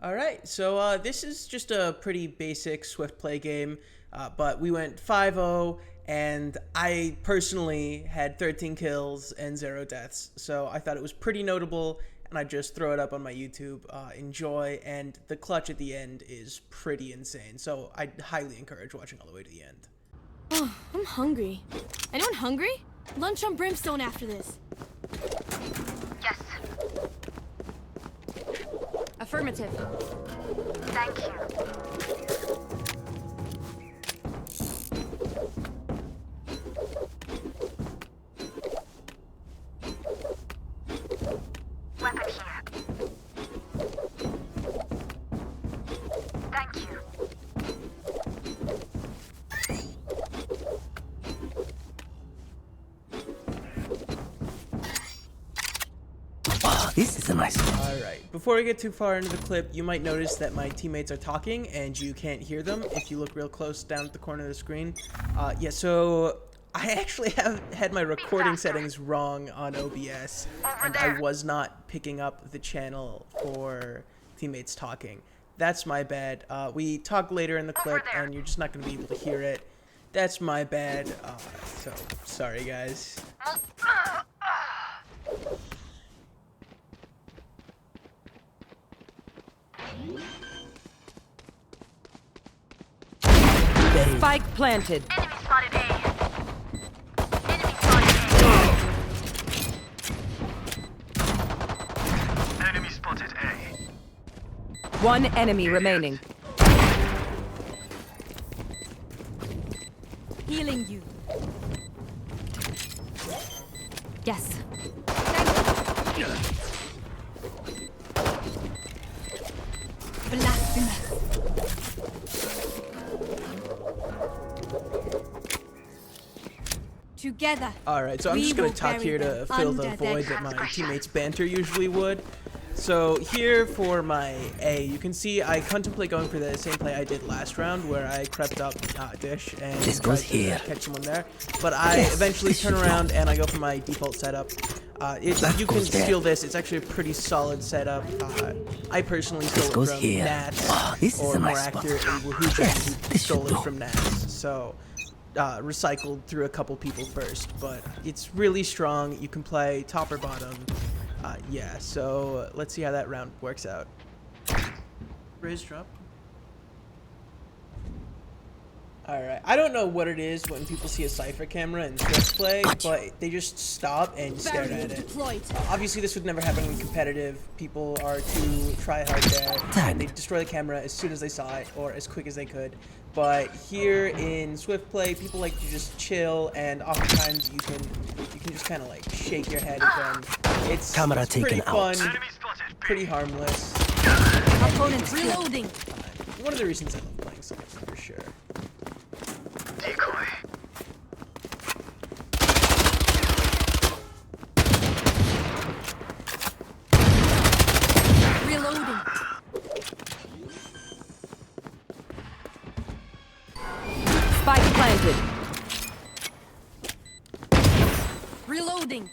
All right, so this is just a pretty basic Swift play game, but we went 5-0, and I personally had 13 kills and 0 deaths, so I thought it was pretty notable, and I just throw it up on my YouTube. Enjoy, and the clutch at the end is pretty insane, so I highly encourage watching all the way to the end. Oh, I'm hungry. Anyone hungry? Lunch on Brimstone after this. Yes, Affirmative. thank you. Weapon here. Thank you. Wow, this is a nice one. All right, before we get too far into the clip, you might notice that my teammates are talking and you can't hear them if you look real close down at the corner of the screen. Yeah, so I actually had my recording settings wrong on OBS, and I was not picking up the channel for teammates talking. That's my bad. We talk later in the clip, and you're just not going to be able to hear it. That's my bad. So sorry, guys. Spike planted. Enemy spotted A. Enemy spotted Enemy spotted A. One enemy remaining. Healing you. Yes. Blasphemous. Together. All right, so I'm we just going will to talk bury here to them fill the under their void that my teammates' banter usually would. So here for my A, you can see I contemplate going for the same play I did last round, where I crept up Dish and This tried goes to here. catch someone there. But I Yes, eventually this turn should around and I go for my default setup. That You can goes there. steal this. It's actually a pretty solid setup. I personally stole goes it from here. Nats, Ah, this is or a more nice spot. accurately, Wahoo Yes, who this stole should it do. from Nats. So recycled through a couple people first, but it's really strong. You can play top or bottom. Yeah, so let's see how that round works out. Raise drop. Alright, I don't know what it is when people see a Cypher camera in Swift play, but they just stop and stare Barrier at it. deployed. Obviously, this would never happen in competitive. People are too try-hard there, and they destroy the camera as soon as they saw it, or as quick as they could. But here in Swift play, people like to just chill, and oftentimes you can just kind of like shake your head at them. It's Camera it's pretty taken out. fun, Enemy spotted B. pretty harmless. Opponents reloading. One of the reasons I love playing Cypher for sure. Decoy. Reloading. Spike planted. Reloading.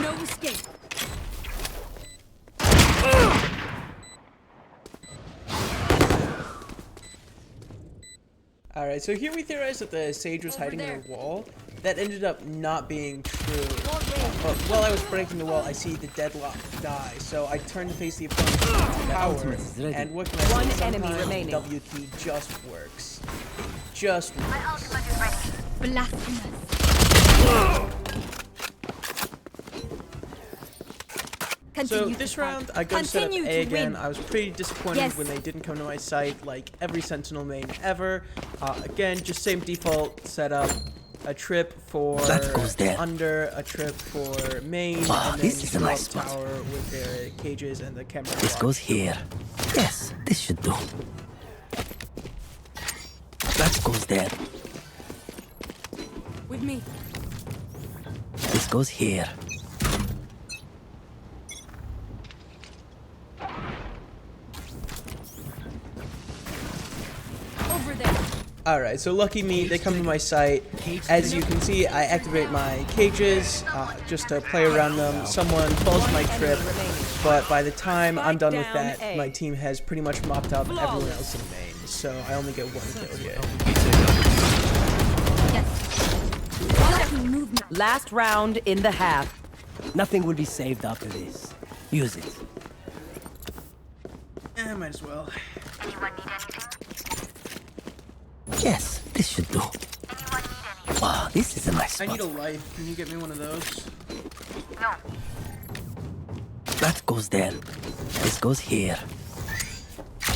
No escape. Alright, so here we theorized that the Sage was hiding in a wall. That ended up not being true. But while I was breaking the wall, I see the Deadlock die. So I turned to face the opponent's power. ultimate is ready. And what can I say? One enemy Sometimes remaining. WT just works. It just works. My ultimate is ready. Blasphemous. So Continue this to fight. round, I go set up Continue A to again. win. I was pretty disappointed Yes. when they didn't come to my site, like every Sentinel main ever. Again, just same default setup. A trip for That goes there. under, a trip for main, Wow, and then this is a go nice up spot. tower with their cages and the camera. This block. goes here. Yes, this should do. That goes there. With me. This goes here. Over there. Alright, so lucky me, they come to my site. As you can see, I activate my cages just to play around them. Someone falls my trip, but by the time I'm done with that, my team has pretty much mopped up everyone else in main. So I only get one kill here. Last round in the half. Nothing will be saved after this. Use it. Might as well. Anyone need anything? Yes, this should do. Anyone need anything? Wow, this is a nice I spot. need a life. Can you get me one of those? No. That goes there. This goes here.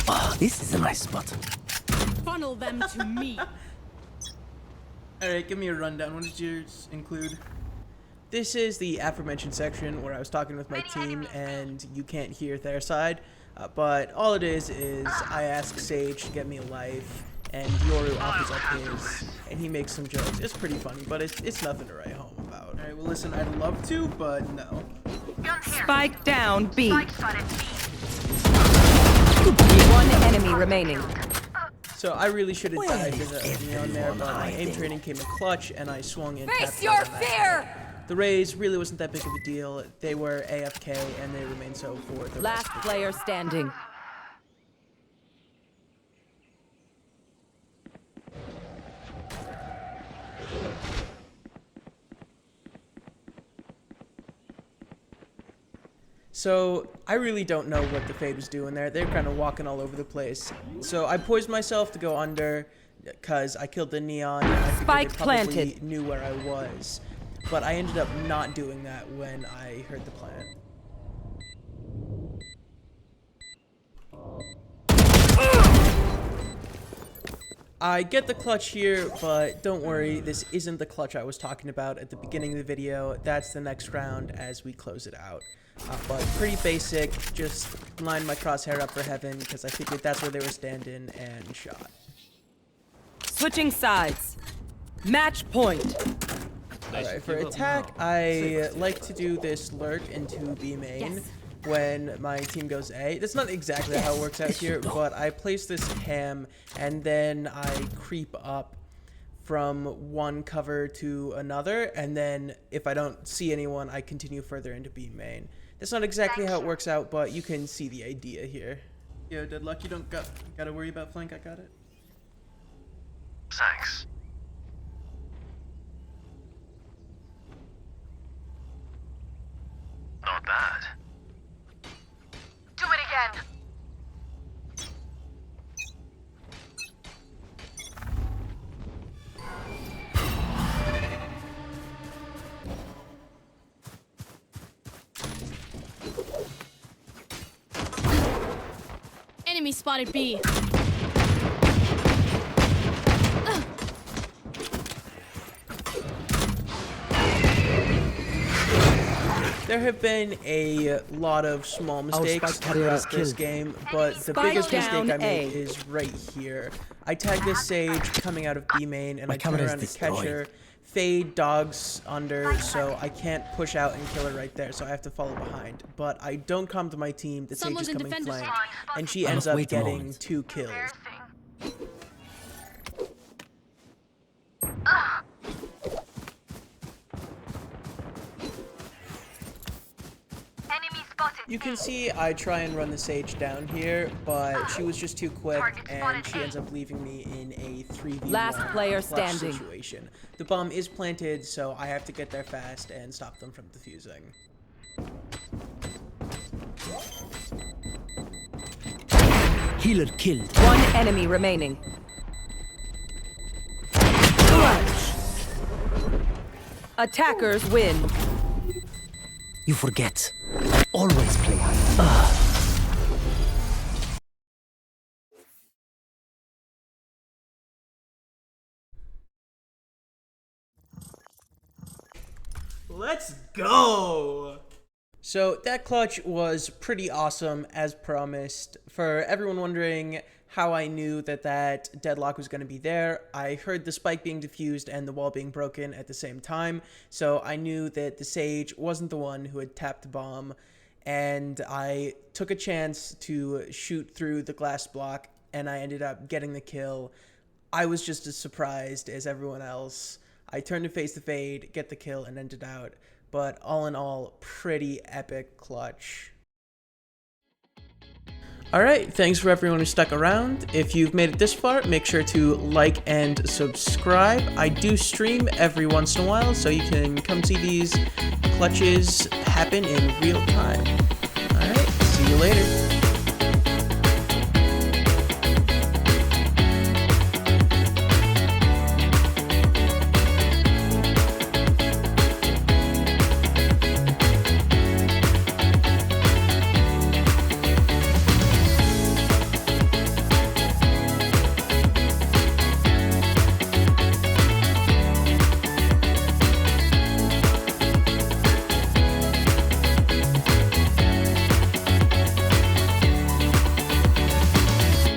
Wow, this is a nice spot. Funnel them to me. Alright, give me a rundown. What did yours include? This is the aforementioned section where I was talking with my team and you can't hear their side. But all it is I ask Sage to get me a life, and Yoru offers up his, and he makes some jokes. It's pretty funny, but it's nothing to write home about. Alright, well listen, I'd love to, but no. Gun here. Spike down B. Spike spotted B. One enemy remaining. So I really should have dived into Neon there, but my aim training came in clutch, and I swung in. Face your fear! The Rays really wasn't that big of a deal. They were AFK, and they remained so for the Last rest of player standing. So I really don't know what the Fade was doing there. They're kind of walking all over the place. So I poised myself to go under because I killed the Neon. And I figured Spike they probably planted. knew where I was. But I ended up not doing that when I heard the plant. I get the clutch here, but don't worry, this isn't the clutch I was talking about at the beginning of the video. That's the next round as we close it out. But pretty basic, just lined my crosshair up for heaven because I figured that's where they were standing and shot. Switching sides. Match point. Alright, for attack, I like to do this lurk into B main. Yes. When my team goes A. That's not exactly how it works out here, but I place this cam and then I creep up from one cover to another, and then if I don't see anyone, I continue further into B main. That's not exactly how it works out, but you can see the idea here. Yo, Deadlock, you don't gotta worry about flank, I got it. Thanks. Not bad. Do it again. Enemy spotted B. There have been a lot of small mistakes spike carrier is throughout this killed. game, but the Spike biggest mistake down I made A. is right here. I tagged this Sage coming out of B main, and My I turn camera is around to catch destroyed. her. Fade dogs under, so I can't push out and kill her right there, so I have to follow behind. But I don't come to my team, the Sage Someone's is in coming defender flank, spot. and she I ends must up wait a getting moment. 2 kills. Embarrassing. Enemy spotted. You can see I try and run the Sage down here, but she was just too quick, and she ends up leaving me in a 3v1 Last player clutch standing. situation. The bomb is planted, so I have to get there fast and stop them from defusing. Healer killed. One enemy remaining. Clutch. Attackers win. You forget. Always play. Let's go! So that clutch was pretty awesome as promised. For everyone wondering how I knew that deadlock was going to be there, I heard the spike being defused and the wall being broken at the same time, so I knew that the Sage wasn't the one who had tapped the bomb, and I took a chance to shoot through the glass block, and I ended up getting the kill. I was just as surprised as everyone else. I turned to face the fade, get the kill, and ended out. But all in all, pretty epic clutch. Alright, thanks for everyone who stuck around. If you've made it this far, make sure to like and subscribe. I do stream every once in a while, so you can come see these clutches happen in real time. Alright, see you later.